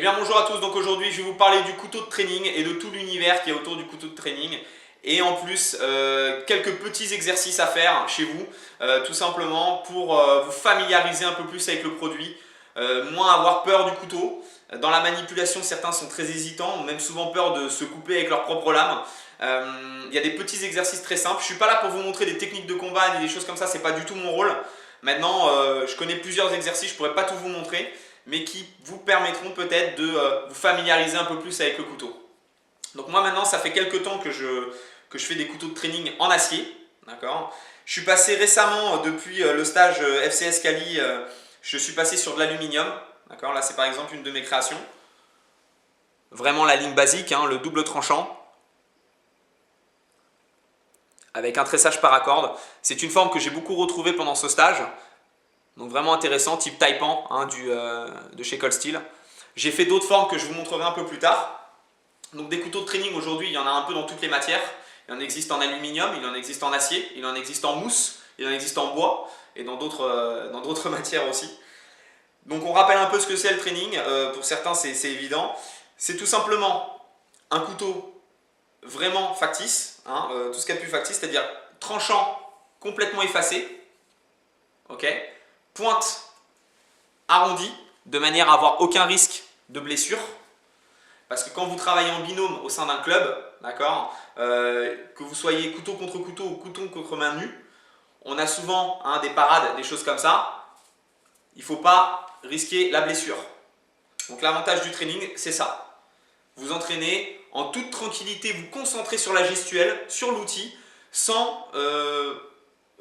Eh bien bonjour à tous, donc aujourd'hui je vais vous parler du couteau de training et de tout l'univers qui est autour du couteau de training. Et en plus, quelques petits exercices à faire chez vous, tout simplement pour vous familiariser un peu plus avec le produit, moins avoir peur du couteau. Dans la manipulation, certains sont très hésitants, ont même souvent peur de se couper avec leur propre lame. Il y a des petits exercices très simples. Je ne suis pas là pour vous montrer des techniques de combat et des choses comme ça, c'est pas du tout mon rôle. Maintenant, je connais plusieurs exercices, je ne pourrais pas tout vous montrer, mais qui vous permettront peut-être de vous familiariser un peu plus avec le couteau. Donc moi maintenant, ça fait quelques temps que je fais des couteaux de training en acier. D'accord. Je suis passé récemment, depuis le stage FCS Cali, je suis passé sur de l'aluminium. D'accord. Là, c'est par exemple une de mes créations. Vraiment la ligne basique, hein, le double tranchant, avec un tressage paracorde. C'est une forme que j'ai beaucoup retrouvée pendant ce stage. Donc vraiment intéressant, type Taipan, hein, de chez Cold Steel. J'ai fait d'autres formes que je vous montrerai un peu plus tard. Donc des couteaux de training aujourd'hui, il y en a un peu dans toutes les matières. Il en existe en aluminium, il en existe en acier, il en existe en mousse, il en existe en bois et dans d'autres matières aussi. Donc on rappelle un peu ce que c'est le training. Pour certains c'est évident. C'est tout simplement un couteau vraiment factice, hein, tout ce qu'il y a de plus factice, c'est-à-dire tranchant complètement effacé. Ok. Pointe arrondie, de manière à avoir aucun risque de blessure. Parce que quand vous travaillez en binôme au sein d'un club, d'accord, que vous soyez couteau contre couteau ou couteau contre main nue, on a souvent des parades, des choses comme ça. Il ne faut pas risquer la blessure. Donc l'avantage du training, c'est ça. Vous entraînez en toute tranquillité, vous concentrez sur la gestuelle, sur l'outil, sans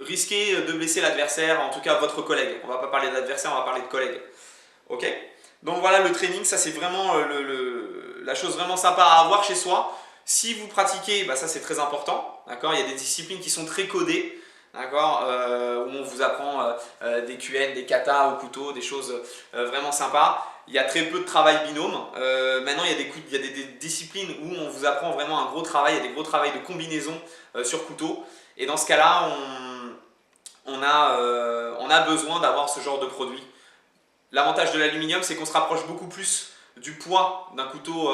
risquer de blesser l'adversaire, en tout cas votre collègue. On ne va pas parler d'adversaire, on va parler de collègue. Ok. Donc voilà, le training, ça c'est vraiment la chose vraiment sympa à avoir chez soi. Si vous pratiquez, bah ça c'est très important. D'accord. Il y a des disciplines qui sont très codées. D'accord, où on vous apprend des QN, des katas au couteau, des choses vraiment sympas. Il y a très peu de travail binôme. Maintenant, il y a des disciplines où on vous apprend vraiment un gros travail. Il y a des gros travails de combinaison sur couteau. Et dans ce cas-là, on a besoin d'avoir ce genre de produit. L'avantage de l'aluminium, c'est qu'on se rapproche beaucoup plus du poids d'un couteau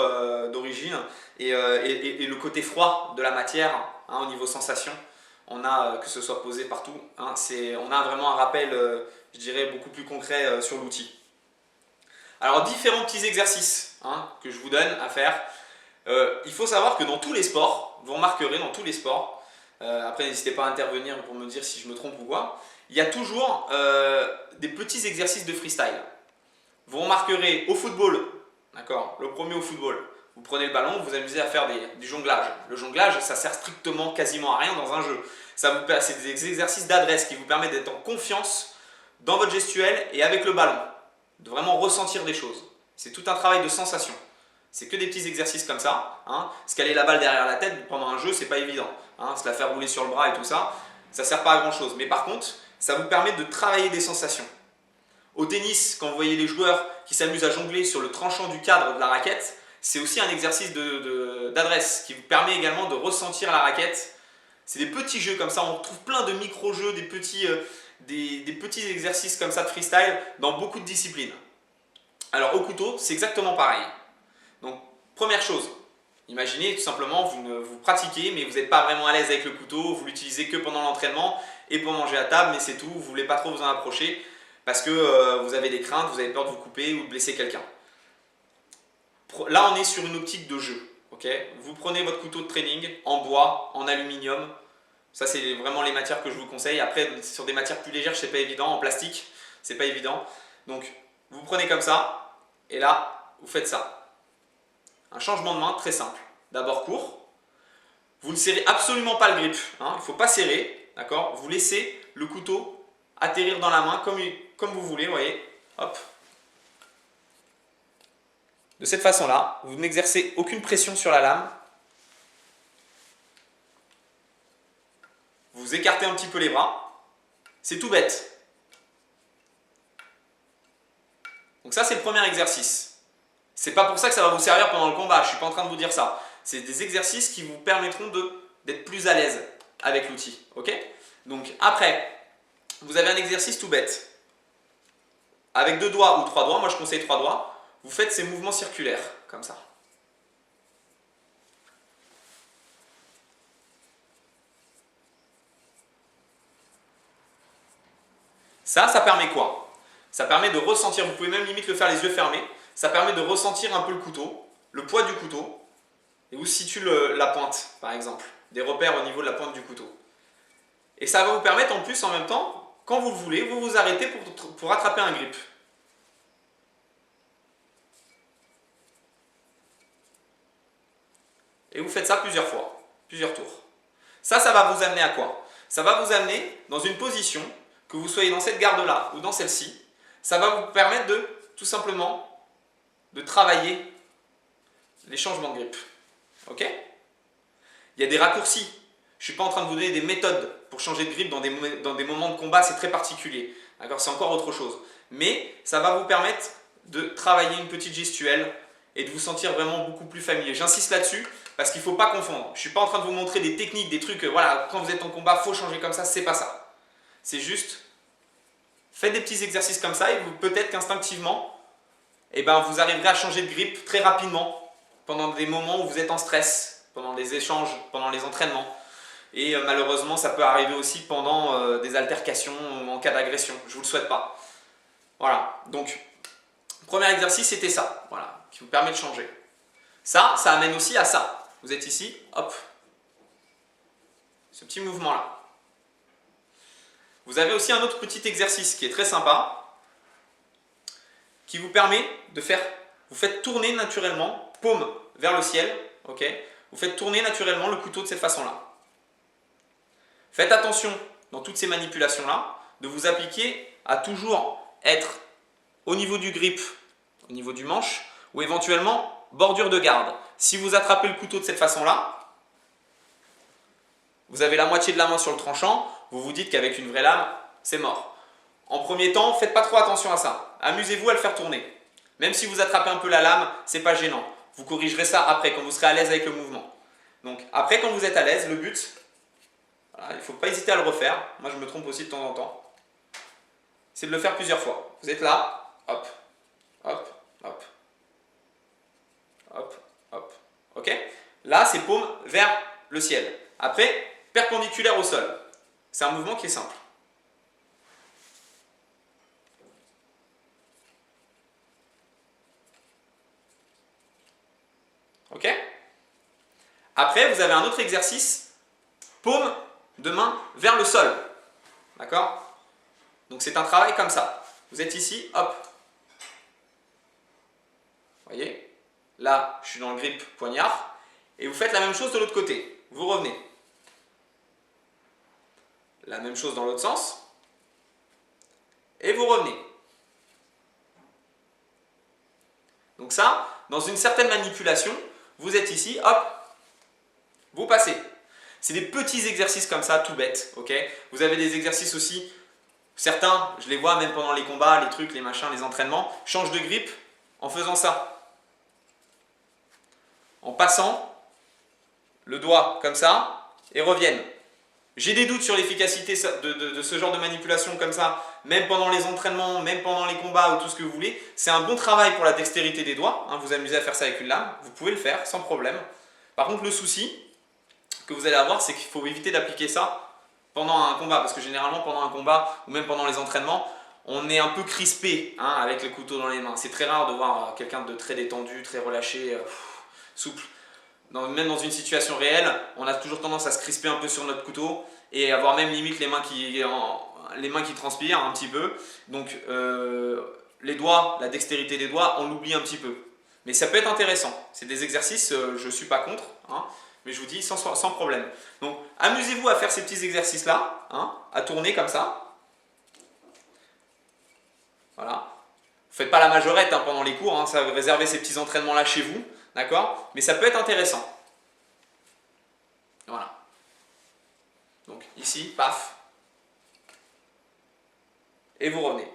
d'origine et le côté froid de la matière, hein, au niveau sensation. On a, que ce soit posé partout, hein, on a vraiment un rappel, je dirais, beaucoup plus concret sur l'outil. Alors, différents petits exercices, hein, que je vous donne à faire. Il faut savoir que dans tous les sports, vous remarquerez dans tous les sports, après n'hésitez pas à intervenir pour me dire si je me trompe ou quoi, il y a toujours des petits exercices de freestyle. Vous remarquerez au football, d'accord, le premier au football, vous prenez le ballon, vous vous amusez à faire du jonglage. Le jonglage, ça sert strictement quasiment à rien dans un jeu. C'est des exercices d'adresse qui vous permettent d'être en confiance dans votre gestuelle et avec le ballon, de vraiment ressentir des choses. C'est tout un travail de sensation. C'est que des petits exercices comme ça. Hein. Se caler la balle derrière la tête pendant un jeu, c'est pas évident. Hein. Se la faire rouler sur le bras et tout ça, ça sert pas à grand chose. Mais par contre, ça vous permet de travailler des sensations. Au tennis, quand vous voyez les joueurs qui s'amusent à jongler sur le tranchant du cadre de la raquette, c'est aussi un exercice d'adresse qui vous permet également de ressentir la raquette. C'est des petits jeux comme ça, on trouve plein de micro-jeux, des petits exercices comme ça de freestyle dans beaucoup de disciplines. Alors au couteau, c'est exactement pareil. Donc première chose, imaginez tout simplement, vous pratiquez mais vous n'êtes pas vraiment à l'aise avec le couteau, vous l'utilisez que pendant l'entraînement et pour manger à table, mais c'est tout, vous ne voulez pas trop vous en approcher parce que vous avez des craintes, vous avez peur de vous couper ou de blesser quelqu'un. Là on est sur une optique de jeu. Okay, vous prenez votre couteau de training en bois, en aluminium, ça c'est vraiment les matières que je vous conseille. Après sur des matières plus légères, c'est pas évident, en plastique, c'est pas évident. Donc vous prenez comme ça et là vous faites ça. Un changement de main très simple. D'abord court, vous ne serrez absolument pas le grip, hein, il ne faut pas serrer, d'accord. Vous laissez le couteau atterrir dans la main comme vous voulez, vous voyez, hop. De cette façon-là, vous n'exercez aucune pression sur la lame. Vous écartez un petit peu les bras. C'est tout bête. Donc ça, c'est le premier exercice. C'est pas pour ça que ça va vous servir pendant le combat. Je ne suis pas en train de vous dire ça. C'est des exercices qui vous permettront d'être plus à l'aise avec l'outil. Ok. Donc après, vous avez un exercice tout bête. Avec 2 doigts ou 3 doigts, moi je conseille 3 doigts. vous faites ces mouvements circulaires, comme ça. Ça permet quoi? Ça permet de ressentir, vous pouvez même limite le faire les yeux fermés, ça permet de ressentir un peu le couteau, le poids du couteau, et où se situe la pointe, par exemple, des repères au niveau de la pointe du couteau. Et ça va vous permettre en plus, en même temps, quand vous le voulez, vous vous arrêtez pour attraper un grip. Et vous faites ça plusieurs fois, plusieurs tours. Ça va vous amener à quoi? Ça va vous amener dans une position, que vous soyez dans cette garde-là ou dans celle-ci, ça va vous permettre de, tout simplement, de travailler les changements de grip. Ok? Il y a des raccourcis. Je ne suis pas en train de vous donner des méthodes pour changer de grip dans des moments de combat, c'est très particulier. D'accord? C'est encore autre chose. Mais ça va vous permettre de travailler une petite gestuelle et de vous sentir vraiment beaucoup plus familier. J'insiste là-dessus parce qu'il ne faut pas confondre. Je ne suis pas en train de vous montrer des techniques, des trucs, voilà, quand vous êtes en combat, il faut changer comme ça, c'est pas ça. C'est juste, faites des petits exercices comme ça et peut-être qu'instinctivement, vous arriverez à changer de grip très rapidement pendant des moments où vous êtes en stress, pendant les échanges, pendant les entraînements. Et malheureusement, ça peut arriver aussi pendant des altercations ou en cas d'agression. Je ne vous le souhaite pas. Voilà, donc, premier exercice, c'était ça, voilà, qui vous permet de changer. Ça amène aussi à ça. Vous êtes ici, hop, ce petit mouvement-là. Vous avez aussi un autre petit exercice qui est très sympa, qui vous permet de faire, vous faites tourner naturellement, paume vers le ciel, ok? Vous faites tourner naturellement le couteau de cette façon-là. Faites attention dans toutes ces manipulations-là, de vous appliquer à toujours être au niveau du grip, au niveau du manche, ou éventuellement bordure de garde. Si vous attrapez le couteau de cette façon-là, vous avez la moitié de la main sur le tranchant, vous vous dites qu'avec une vraie lame, c'est mort. En premier temps, faites pas trop attention à ça. Amusez-vous à le faire tourner. Même si vous attrapez un peu la lame, c'est pas gênant. Vous corrigerez ça après, quand vous serez à l'aise avec le mouvement. Donc après, quand vous êtes à l'aise, le but, voilà, il ne faut pas hésiter à le refaire. Moi, je me trompe aussi de temps en temps. C'est de le faire plusieurs fois. Vous êtes là, hop, hop, hop, hop, hop. Ok? Là, c'est paume vers le ciel. Après, perpendiculaire au sol. C'est un mouvement qui est simple. Ok? Après, vous avez un autre exercice, paume de main vers le sol. D'accord? Donc c'est un travail comme ça. Vous êtes ici, hop. Vous voyez? Là, je suis dans le grip poignard. Et vous faites la même chose de l'autre côté. Vous revenez. La même chose dans l'autre sens. Et vous revenez. Donc ça, dans une certaine manipulation, vous êtes ici, hop, vous passez. C'est des petits exercices comme ça, tout bêtes, ok? Vous avez des exercices aussi, certains, je les vois même pendant les combats, les trucs, les machins, les entraînements, changent de grip en faisant ça. En passant le doigt comme ça et reviennent. J'ai des doutes sur l'efficacité de ce genre de manipulation comme ça, même pendant les entraînements, même pendant les combats ou tout ce que vous voulez. C'est un bon travail pour la dextérité des doigts, hein, vous amusez à faire ça avec une lame, vous pouvez le faire sans problème. Par contre, le souci que vous allez avoir, c'est qu'il faut éviter d'appliquer ça pendant un combat, parce que généralement pendant un combat ou même pendant les entraînements, on est un peu crispé hein, avec le couteau dans les mains. C'est très rare de voir quelqu'un de très détendu, très relâché, souple. Même dans une situation réelle, on a toujours tendance à se crisper un peu sur notre couteau et avoir même limite les mains qui transpirent un petit peu. Donc les doigts, la dextérité des doigts, on l'oublie un petit peu. Mais ça peut être intéressant. C'est des exercices, je ne suis pas contre, hein, mais je vous dis sans problème. Donc amusez-vous à faire ces petits exercices-là, hein, à tourner comme ça. Voilà. Faites pas la majorette hein, pendant les cours, hein, ça réservez ces petits entraînements-là chez vous. D'accord? Mais ça peut être intéressant. Voilà. Donc ici, paf. Et vous revenez.